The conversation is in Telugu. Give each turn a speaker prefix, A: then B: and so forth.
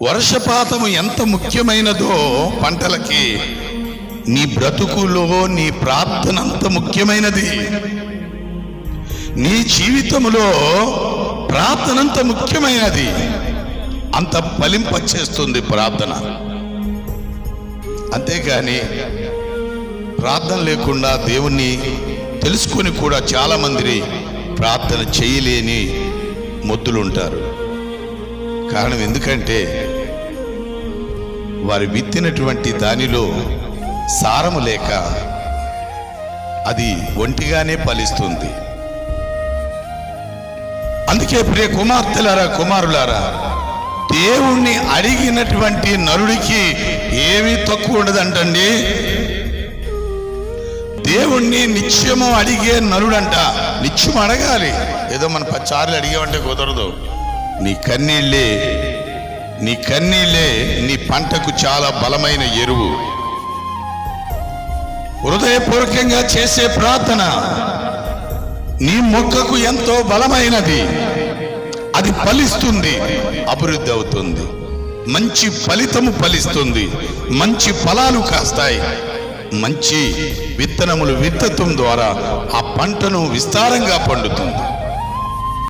A: వర్షపాతము ఎంత ముఖ్యమైనదో పంటలకి, నీ బ్రతుకులో నీ ప్రార్థన అంత ముఖ్యమైనది. నీ జీవితంలో ప్రార్థన అంత ముఖ్యమైనది. అంత ఫలింపచేస్తుంది ప్రార్థన. అంతేకాని ప్రార్థన లేకుండా దేవుణ్ణి తెలుసుకొని కూడా చాలామంది ప్రార్థన చేయలేని మొద్దులు ఉంటారు. కారణం ఎందుకంటే వారు విత్తినటువంటి దానిలో సారము లేక అది ఒంటిగానే ఫలిస్తుంది. అందుకే ప్రియ కుమార్తెలారా, కుమారులారా, దేవుణ్ణి అడిగినటువంటి నరుడికి ఏమీ తక్కువ ఉండదంటండి. దేవుణ్ణి నిత్యము అడిగే నరుడంట. నిత్యం అడగాలి. ఏదో మన 10 సార్లు అడిగామంటే కుదరదు. నీ కన్నీళ్ళే నీ పంటకు చాలా బలమైన ఎరువు. హృదయపూర్వకంగా చేసే ప్రార్థన నీ మొక్కకు ఎంతో బలమైనది. అది ఫలిస్తుంది, అభివృద్ధి అవుతుంది, మంచి ఫలితము ఫలిస్తుంది, మంచి ఫలాలు కాస్తాయి. మంచి విత్తనములు విత్తటం ద్వారా ఆ పంటను విస్తారంగా పండుతుంది.